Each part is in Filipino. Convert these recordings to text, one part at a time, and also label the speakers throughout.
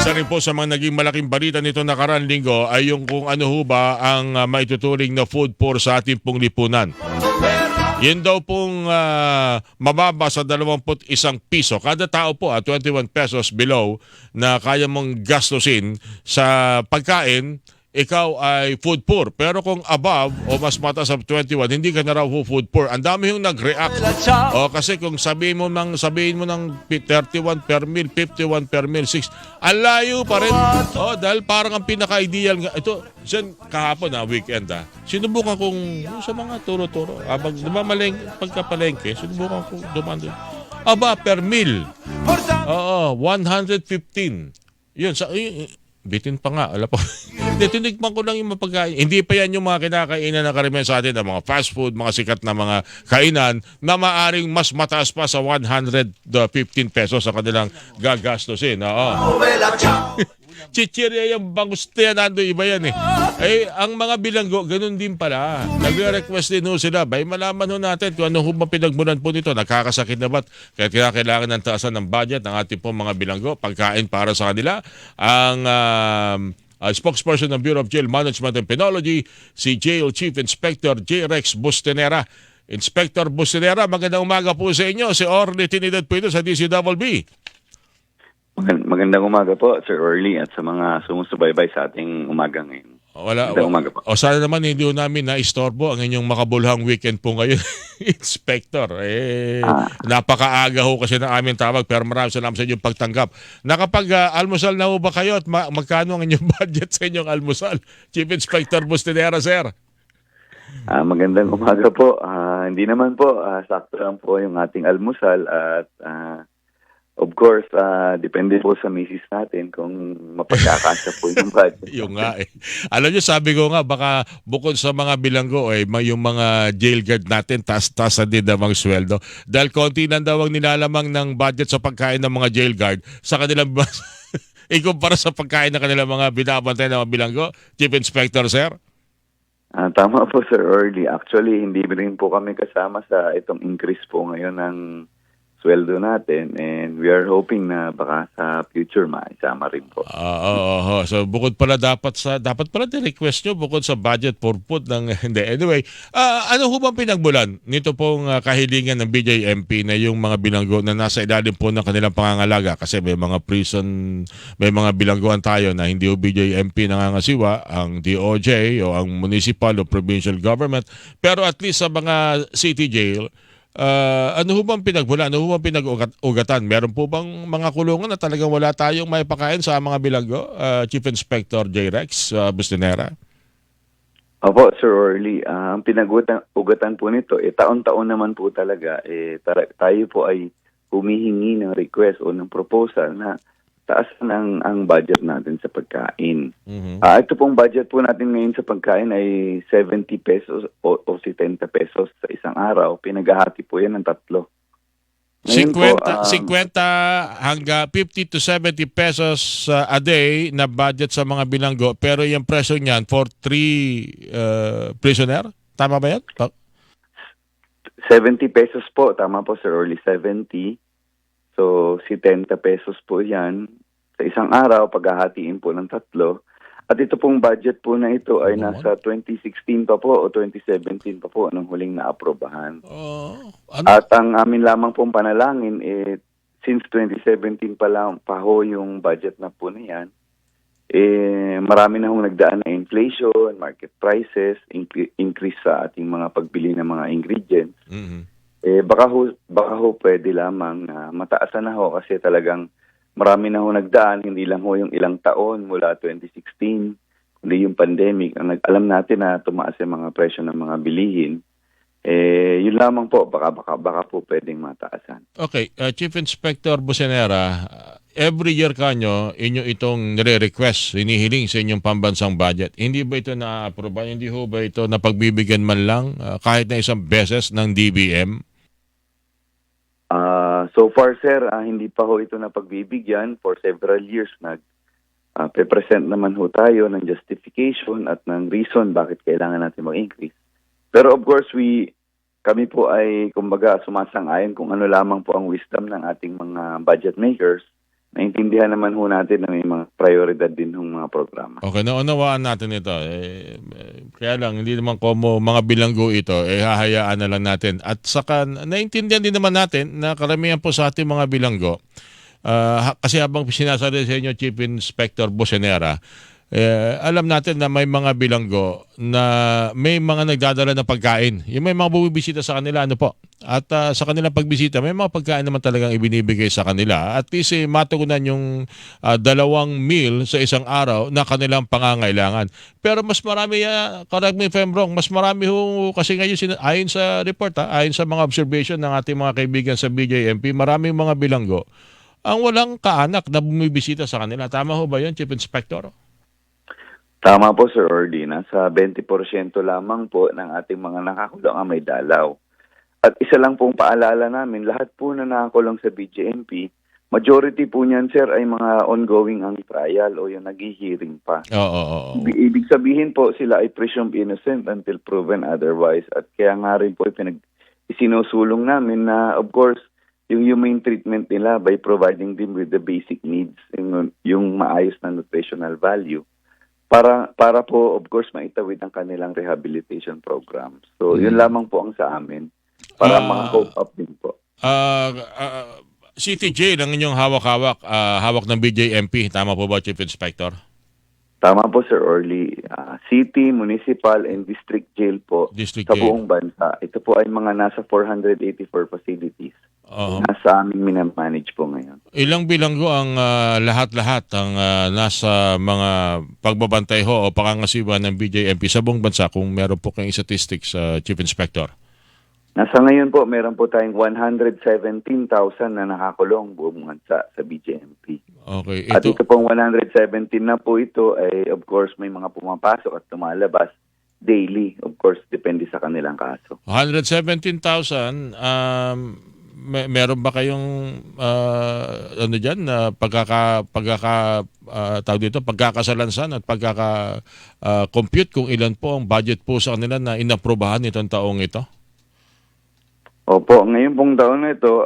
Speaker 1: Isa rin po sa mga naging malaking balita nito nakaraang linggo ay yung kung ano ho ba ang maituturing na food poor sa ating pong lipunan. Yan daw pong mababa sa 21 piso. Kada tao po 21 pesos below na kaya mong gastusin sa pagkain, ikaw ay food poor. Pero kung above o mas mataas sa 21, hindi ka na raw food poor. Ang dami yung nag-react. O kasi kung sabihin mo ng 31 per meal, 51 per meal, 6, ang layo pa rin. O dahil parang ang pinaka-ideal nga. Ito, dyan kahapon weekend sinubukan kong sa mga turo-turo. Habang pagkapalengke, sinubukan kong dumaan doon. Aba, per meal. Oo, 115. Yun, bitin pa nga, alam po. Tinikman ko lang yung mapagkain. Hindi pa yan yung mga kinakainan na karamihan sa atin, mga fast food, mga sikat na mga kainan na maaring mas mataas pa sa 115 pesos sa kanilang gagastusin. Oo. Chichirya yung banguste nando iba yan ang mga bilanggo, ganun din pala. Nagre-request din sila. Bay, malaman natin kung ano ba pinagmulan po nito. Nakakasakit na ba't? Kaya kailangan ng taasan ng budget ng ating pong mga bilanggo. Pagkain para sa kanila. Ang spokesperson ng Bureau of Jail Management and Penology, si Jail Chief Inspector J. Rex Bustenera. Inspector Bustenera, magandang umaga po sa inyo. Si Orly Trinidad po ito sa DCWB.
Speaker 2: Magandang umaga po, Sir Orly, at sa mga sumusubaybay sa ating umaga ngayon. Magandang umaga po.
Speaker 1: O sana naman hindi namin na-istorbo ang inyong makabulhang weekend po ngayon, Inspector. Napakaaga ho kasi ng aming tawag, pero maraming salamat sa inyong pagtanggap. Nakapag-almusal na ho ba kayo at magkano ang inyong budget sa inyong almusal? Chief Inspector Bustenera, sir.
Speaker 2: Magandang umaga po. Hindi naman po, sakto lang po yung ating almusal at of course, depende po sa misis natin kung mapagkakasya po yung budget.
Speaker 1: Yung nga Alam niyo, sabi ko nga, baka bukod sa mga bilanggo, yung mga jail guard natin, taas-taas din ang sweldo. Dahil konti lang daw ang nilalamang ng budget sa pagkain ng mga jail guard sa kanilang ikumpara sa pagkain ng kanilang mga binabantay ng mga bilanggo. Chief Inspector, sir?
Speaker 2: Tama po, Sir Orly. Actually, hindi rin po kami kasama sa itong increase po ngayon ng sweldo natin, and we are hoping na baka sa future maisama rin po.
Speaker 1: So bukod pala dapat pala di-request nyo bukod sa budget for food ng hindi. Anyway, ano ho bang pinagmulan nito pong kahilingan ng BJMP na yung mga bilanggo na nasa ilalim po ng kanilang pangangalaga? Kasi may mga prison, may mga bilangguan tayo na hindi ho BJMP nangangasiwa, ang DOJ o ang municipal o provincial government, pero at least sa mga city jail, ano ho bang pinagmula? Ano ho bang pinag-ugatan? Meron po bang mga kulungan na talagang wala tayong may pakain sa mga bilanggo? Chief Inspector J. Rex Bustenera?
Speaker 2: Opo, Sir Orly. Ang pinag-ugatan po nito, taon-taon naman po talaga, tayo po ay humihingi ng request o ng proposal na taas ang budget natin sa pagkain. Ito pong budget po natin ngayon sa pagkain ay 70 pesos o 70 pesos sa isang araw. Pinaghahati po yan ng tatlo.
Speaker 1: 50 hanggang 50 to 70 pesos a day na budget sa mga bilanggo, pero yung presyo niyan for 3 prisoner? Tama ba yan?
Speaker 2: 70 pesos po. Tama po, Sir Orly. 70. So, 70 pesos po yan sa isang araw, paghahatiin po ng tatlo. At ito pong budget po na ito ay nasa 2016 pa po o 2017 pa po nung huling na-aprobahan. At ang amin lamang pong panalangin, since 2017 pa lang pa ho yung budget na po na yan, marami na hong nagdaan na inflation, market prices, increase sa ating mga pagbili ng mga ingredients. Baka ho pwede lamang na mataasan na ho kasi talagang marami na ho nagdaan, hindi lang ho yung ilang taon mula 2016, kundi yung pandemic. Alam natin na tumaas yung mga presyo ng mga bilihin. Yun lamang po, baka po pwedeng mataasan.
Speaker 1: Okay, Chief Inspector Bustenera, every year kanyo, inyo itong nire-request, hinihiling sa inyong pambansang budget. Hindi ba ito na-aproba? Hindi ho ba ito napagbibigyan man lang kahit na isang beses ng DBM?
Speaker 2: So far, sir, hindi pa ho ito napagbibigyan. For several years, pe-present naman ho tayo ng justification at ng reason bakit kailangan natin mag-increase. Pero of course, kami po ay kumbaga sumasang-ayon kung ano lamang po ang wisdom ng ating mga budget makers. naintindihan naman ho natin na may mga prioridad din ng mga programa.
Speaker 1: Okay, naunawaan natin ito. Kaya lang, hindi naman como mga bilanggo ito, hahayaan na lang natin. At saka, naintindihan din naman natin na karamihan po sa ating mga bilanggo, kasi habang sinasabi sa inyo, Chief Inspector Bosenera, alam natin na may mga bilanggo na may mga nagdadala ng pagkain. Yung may mga bumibisita sa kanila, ano po. At sa kanilang pagbisita, may mga pagkain naman talagang ibinibigay sa kanila. At least matugunan yung 2 meal sa isang araw na kanilang pangangailangan. Pero mas marami, correct me if I'm wrong, mas marami kasi ngayon, ayon sa report, ayon sa mga observation ng ating mga kaibigan sa BJMP, maraming mga bilanggo ang walang kaanak na bumibisita sa kanila. Tama ho ba yun, Chief Inspector?
Speaker 2: Tama po, Sir Orly. Nasa 20% lamang po ng ating mga nakakulong ang may dalaw. At isa lang pong paalala namin, lahat po na nakakulong sa BJMP, majority po niyan, sir, ay mga ongoing ang trial o yung nag-hearing pa.
Speaker 1: Oo.
Speaker 2: Ibig sabihin po, sila ay presumed innocent until proven otherwise. At kaya nga rin po isinusulong namin na, of course, yung humane treatment nila by providing them with the basic needs, yung maayos na nutritional value. Para po, of course, maitawid ang kanilang rehabilitation program. So, yun lamang po ang sa amin. Para maka-cope up din po.
Speaker 1: City Jail ang inyong hawak ng BJMP. Tama po ba, Chief Inspector?
Speaker 2: Tama po, Sir Orly. City, municipal, and district jail po
Speaker 1: District
Speaker 2: sa
Speaker 1: jail.
Speaker 2: buong bansa. Ito po ay mga nasa 484 facilities. Nasa aming minamanage po ngayon.
Speaker 1: Ilang bilanggo ang lahat-lahat ang nasa mga pagbabantay ho o pangangasiwa ng BJMP sa buong bansa kung meron po kayong statistics, Chief Inspector?
Speaker 2: Nasa ngayon po, meron po tayong 117,000 na nakakulong buong bansa sa BJMP.
Speaker 1: Okay.
Speaker 2: At ito pong 117 na po ito ay, of course, may mga pumapasok at tumalabas daily. Of course, depende sa kanilang kaso.
Speaker 1: 117,000, meron ba kayong ano diyan na tawag dito, pagkakasalansan at compute kung ilan po ang budget po sa kanila na inaprubahan itong taong ito?
Speaker 2: Opo, ngayon pong taon na ito,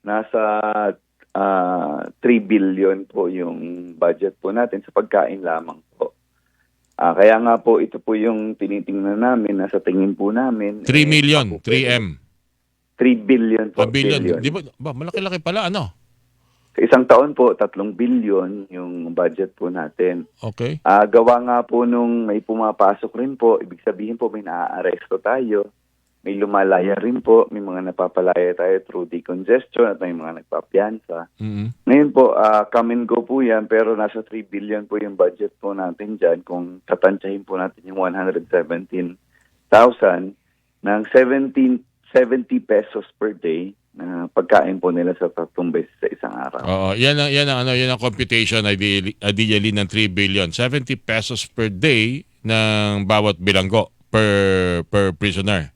Speaker 2: nasa 3 billion po yung budget po natin sa pagkain lamang po. Kaya nga po, ito po yung tinitingnan namin, nasa tingin po namin.
Speaker 1: 3 million, 3M.
Speaker 2: 3 billion po.
Speaker 1: Billion. Di ba, malaki-laki pala, ano?
Speaker 2: Sa isang taon po, 3 billion yung budget po natin.
Speaker 1: Okay.
Speaker 2: Gawa nga po nung may pumapasok rin po, ibig sabihin po may naaaresto tayo, may lumalaya rin po, may mga napapalaya tayo through decongestion at may mga nagpapiyansa. Ngayon po, come and go po yan, pero nasa 3 billion po yung budget po natin dyan. Kung tatantsahin po natin yung 117,000 ng 70 pesos per day na pagkain po nila sa 3 beses sa isang araw.
Speaker 1: Oo, yan ang computation ideally ng 3 billion. 70 pesos per day ng bawat bilanggo per prisoner.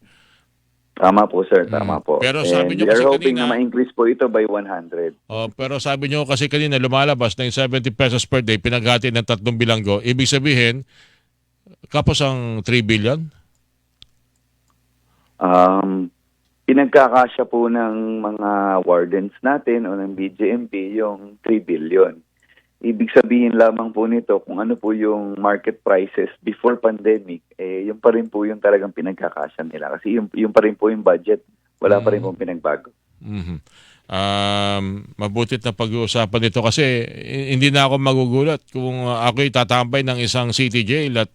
Speaker 2: Tama po, sir. Tama po.
Speaker 1: Pero sabi niyo
Speaker 2: we are
Speaker 1: kasi
Speaker 2: hoping
Speaker 1: kanina,
Speaker 2: na ma-increase po ito by 100.
Speaker 1: Pero sabi niyo kasi kanina lumalabas na yung 70 pesos per day pinaghati ng 3 bilanggo. Ibig sabihin, kapos ang 3 billion?
Speaker 2: Pinagkakasya po ng mga wardens natin o ng BJMP yung 3 billion. Ibig sabihin lamang po nito kung ano po yung market prices before pandemic, yung pa rin po yung talagang pinagkakasya nila. Kasi yung pa rin po yung budget, wala pa rin pong pinagbago.
Speaker 1: Mabutit na pag-uusapan nito kasi hindi na ako magugulat kung ako'y tatambay ng isang city jail at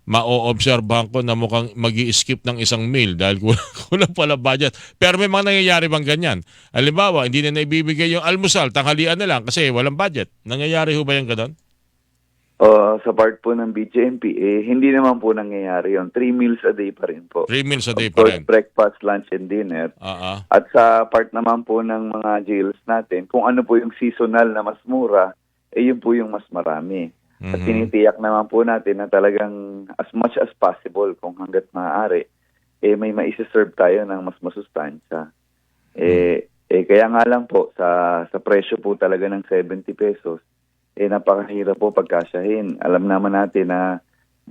Speaker 1: ma-o-obserbahan ko na mukhang mag-i-skip ng isang meal dahil kulang pala budget. Pero may mga nangyayari bang ganyan? Halimbawa, hindi na naibibigay yung almusal, tanghalian na lang kasi walang budget. Nangyayari ho ba yung gano'n?
Speaker 2: Sa part po ng BJMP, hindi naman po nangyayari yun. 3 meals a day pa rin po.
Speaker 1: 3 meals a day
Speaker 2: Of
Speaker 1: pa
Speaker 2: course,
Speaker 1: rin.
Speaker 2: breakfast, lunch, and dinner. At sa part naman po ng mga jails natin, kung ano po yung seasonal na mas mura, yun po yung mas marami. At tinitiyak naman po natin na talagang as much as possible, kung hanggat maaari, may maisiserve tayo ng mas masustansya. Kaya nga lang po, sa presyo po talaga ng 70 pesos, napakahirap po pagkasyahin. Alam naman natin na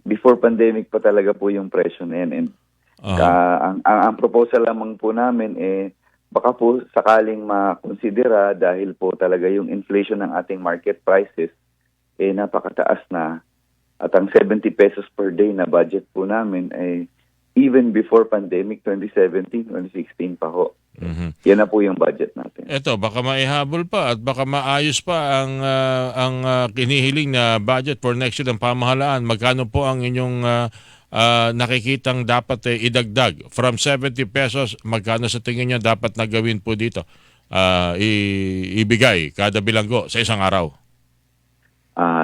Speaker 2: before pandemic pa talaga po yung presyo na yan. And ang proposal lamang po namin baka po sakaling makonsidera dahil po talaga yung inflation ng ating market prices napakataas na, at ang 70 pesos per day na budget po namin ay even before pandemic 2017, 2016 pa ho. Yan na po yung budget natin.
Speaker 1: Eto, baka maihabol pa at baka maayos pa ang kinihiling na budget for next year ng pamahalaan. Magkano po ang inyong nakikitang dapat idagdag? From 70 pesos, magkano sa tingin niyo dapat na gawin po dito? Ibigay kada bilanggo sa isang araw?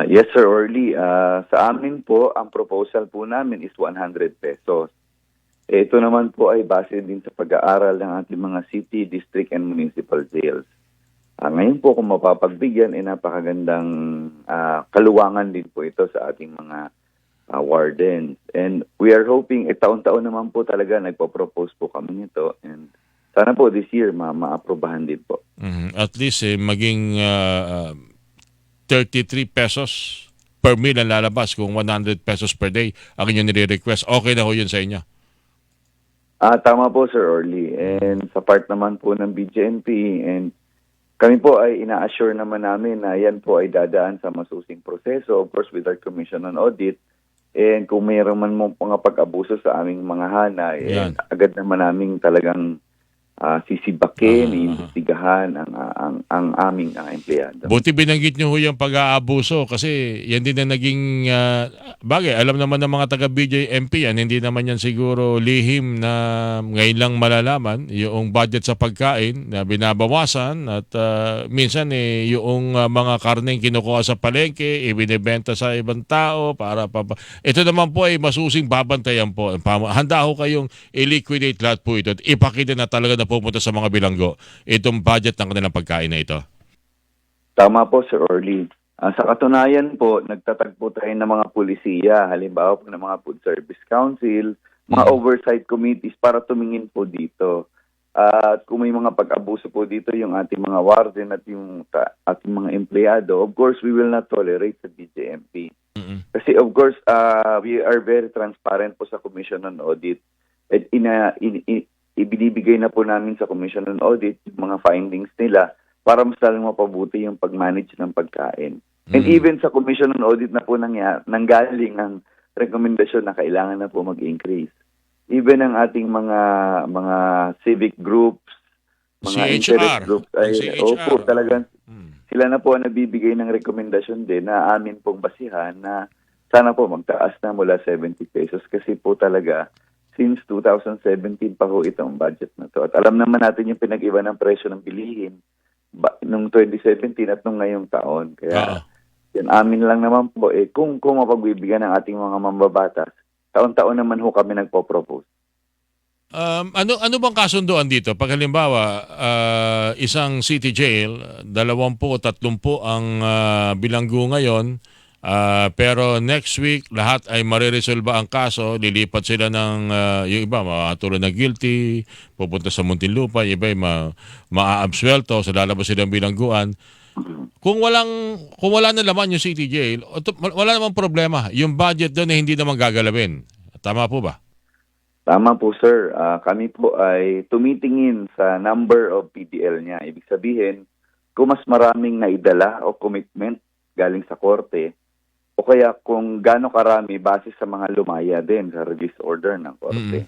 Speaker 2: Yes, Sir Orly. Sa amin po, ang proposal po namin is 100 pesos. Ito naman po ay base din sa pag-aaral ng ating mga city, district, and municipal jails. Ngayon po, kung mapapagbigyan, napakagandang kaluwangan din po ito sa ating mga wardens. And we are hoping, taon-taon naman po talaga nagpo-propose po kami nito. And sana po this year, ma-aprobahan din po.
Speaker 1: At least maging 33 pesos per meal ang lalabas kung 100 pesos per day ang inyong nire-request. Okay na ho yun sa inyo?
Speaker 2: Tama po, Sir Orly. And sa part naman po ng BJMP, and kami po ay ina-assure naman namin na yan po ay dadaan sa masusing proseso, of course with our Commission on Audit. And kung mayroon man mo mga pag-abuso sa aming mga hanay, agad naman namin talagang sisibakin, iimbestigahan ang aming empleyado.
Speaker 1: Buti binanggit nyo ho yung pag-aabuso kasi yan din na naging bagay. Alam naman ng mga taga-BJMP yan, hindi naman yan siguro lihim na ngayon lang malalaman yung budget sa pagkain na binabawasan at minsan yung mga karneng kinukuha sa palengke, ibinibenta sa ibang tao para ito naman po ay masusing babantayan po. Handa ho kayong i-liquidate lahat po ito at ipakita na talaga na pupunta sa mga bilanggo itong budget ng kanilang pagkain na ito.
Speaker 2: Tama po, Sir Orly. Sa katunayan po, nagtatagpo tayo ng mga pulisiya, halimbawa po ng mga Food Service Council, mga oversight committees para tumingin po dito. At kung may mga pag-abuso po dito yung ating mga warden at yung ating mga empleyado, of course, we will not tolerate sa BJMP. Kasi of course, we are very transparent po sa Commission on Audit. At ibinibigay na po namin sa Commission on Audit yung mga findings nila para mas lalong mapabuti yung pag-manage ng pagkain. And even sa Commission on Audit na po nanggaling ang rekomendasyon na kailangan na po mag-increase. Even ang ating mga civic groups, mga interest groups, ay opo, talagang sila na po ang nabibigay ng rekomendasyon din na amin pong basihan na sana po magtaas na mula 70 pesos kasi po talaga since 2017 pa ho itong budget na to. At alam naman natin yung pinag-iba ng presyo ng bilihin nung 2017 at nung ngayong taon. Kaya yan amin lang naman po, kung mapagbibigyan ng ating mga mambabatas, taon-taon naman ho kami nagpo-propose.
Speaker 1: Ano bang kasunduan dito? Pag halimbawa, isang city jail, 20 o 30 ang bilanggo ngayon, pero next week, lahat ay mariresolba ang kaso, lilipat sila ng, yung iba, makatulad na guilty, pupunta sa Muntinlupa, yung iba ay maaabsuelto, so lalabas silang bilangguan. Kung wala na laman yung city jail, wala namang problema. Yung budget doon ay hindi naman gagalawin. Tama po ba?
Speaker 2: Tama po, sir. Kami po ay tumitingin sa number of PDL niya. Ibig sabihin, kung mas maraming naidala o commitment galing sa korte, o kaya kung gaano karami base sa mga lumaya din sa release order ng korte.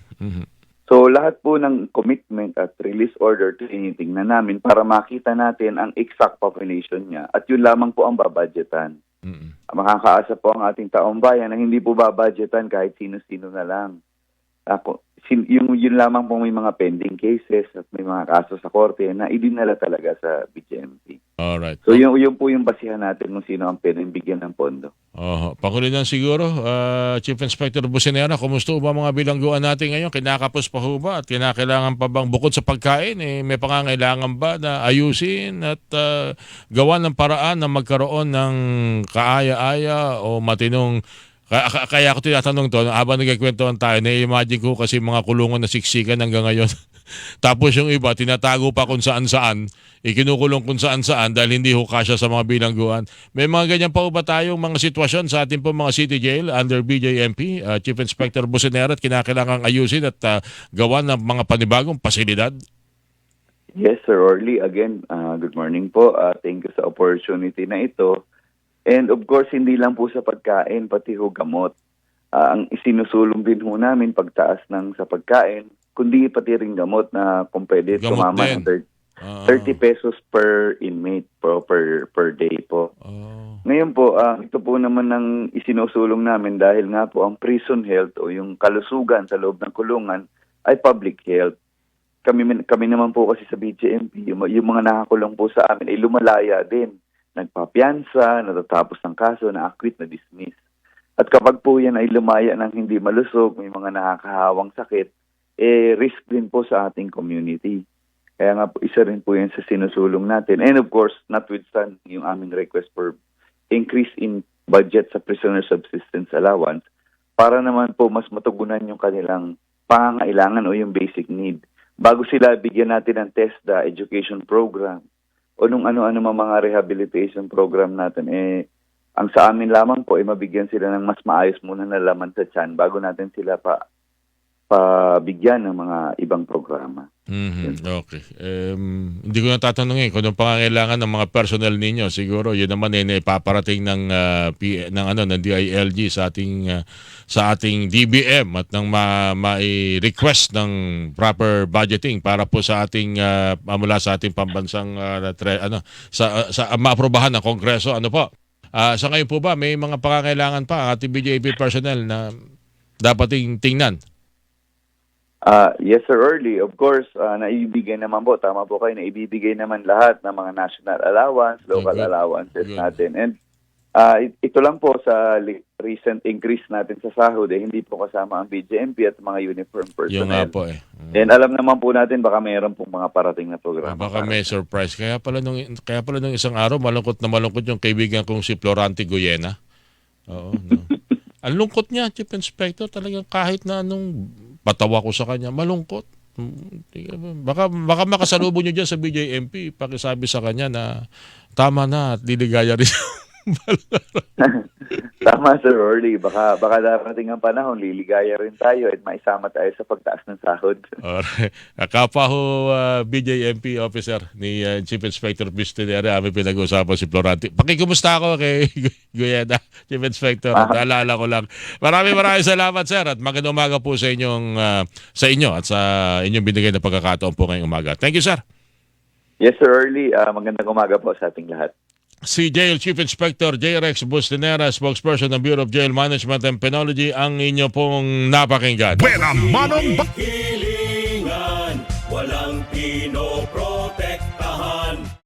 Speaker 2: So lahat po ng commitment at release order tinitingnan namin para makita natin ang exact population niya at yun lamang po ang babadgetan. Makakaasa po ang ating taong bayan na hindi po babadgetan kahit sino-sino na lang. Yun lamang po may mga pending cases at may mga kaso sa korte na idinala talaga sa BJMP.
Speaker 1: Alright.
Speaker 2: So yun po yung basihan natin kung sino ang pwedeng bigyan ng pondo.
Speaker 1: Pangulinan siguro, Chief Inspector Businera, kumusta ba mga bilangguan natin ngayon? Kinakapos pa ho ba at kinakailangan pa bang bukod sa pagkain, may pangangailangan ba na ayusin at gawa ng paraan na magkaroon ng kaaya-aya o matinong. Kaya ako tinatanong to, habang nagkikwentuhan tayo, na-imagine ko kasi mga kulungan na siksikan hanggang ngayon. Tapos yung iba, tinatago pa kung saan-saan, ikinukulong kung saan-saan dahil hindi ho kasya sa mga bilangguan. May mga ganyan pa ba tayong mga sitwasyon sa ating po mga city jail under BJMP, Chief Inspector Businera, at kinakailangang ayusin at gawa ng mga panibagong pasilidad?
Speaker 2: Yes, Sir Orly. Again, good morning po. Thank you sa opportunity na ito. And of course, hindi lang po sa pagkain, pati ho gamot. Ang isinusulong din ho namin pagtaas ng sa pagkain, kundi pati rin gamot na kung pwede
Speaker 1: Gamot
Speaker 2: tumama
Speaker 1: din.
Speaker 2: ng 30 pesos per inmate po, per day po.
Speaker 1: Oh.
Speaker 2: Ngayon po, ito po naman ang isinusulong namin dahil nga po ang prison health o yung kalusugan sa loob ng kulungan ay public health. Kami naman po kasi sa BJMP, yung mga nakakulong po sa amin ay lumalaya din. Nagpapiyansa, natatapos ng kaso, na-acquit, na-dismiss. At kapag po yan ay lumaya ng hindi malusog, may mga nakakahawang sakit, risk din po sa ating community. Kaya nga po, isa rin po yan sa sinusulong natin. And of course, notwithstanding yung aming request for increase in budget sa prisoner subsistence allowance para naman po mas matugunan yung kanilang pangangailangan o yung basic need. Bago sila bigyan natin ng TESDA education program o nung ano-ano mga rehabilitation program natin, ang sa amin lamang po ay mabigyan sila ng mas maayos muna na laman sa tiyan bago natin sila pabigyan ng mga ibang programa.
Speaker 1: Okay. Hindi ko na tatanungin kung anong pangangailangan ng mga personnel ninyo. Siguro yun naman ipaparating ng ng DILG sa ating DBM at nang ma-request ng proper budgeting para po sa ating mula sa ating pambansang maaprobahan ng Kongreso. Ano po? Sa ngayon po ba may mga pangangailangan pa ang ating BJP personnel na dapat tingnan?
Speaker 2: Yes, Sir Early. Of course, naibibigay naman po, tama po kayo, naibibigay naman lahat ng mga national allowance, local
Speaker 1: Good.
Speaker 2: allowances
Speaker 1: Good.
Speaker 2: natin. And ito lang po sa recent increase natin sa sahod, hindi po kasama ang BJMP at mga uniform
Speaker 1: Yung nga
Speaker 2: personnel.
Speaker 1: po
Speaker 2: And alam naman po natin, baka mayroon pong mga parating na programa.
Speaker 1: Baka may surprise. Kaya pala nung isang araw, malungkot yung kaibigan kong si Florante Goyena. Oo. No. Ang lungkot niya, Chief Inspector, talagang kahit na anong patawa ko sa kanya, malungkot. Baka makasalubong niyo dyan sa BJMP, pakisabi sa kanya na tama na at liligaya rin.
Speaker 2: Tama, Sir Orly. Baka darating ang panahon, liligaya rin tayo at maisama tayo sa pagtaas ng sahod.
Speaker 1: Alright. Kapa ho BJMP officer ni Chief Inspector Pistinera, aming pinag-uusapan si Florante. Pakikumusta ako kay Guyena, Chief Inspector. Naalala ko lang. Maraming salamat, sir, at magandang umaga po sa inyo at sa inyong binigay na pagkakataon po ngayong umaga. Thank you, sir.
Speaker 2: Yes, Sir Orly. Magandang umaga po sa ating lahat.
Speaker 1: Si Jail Chief Inspector J. Rex Bustinera, spokesperson ng Bureau of Jail Management and Penology, ang inyo pong napakinggan.
Speaker 3: Buena Manong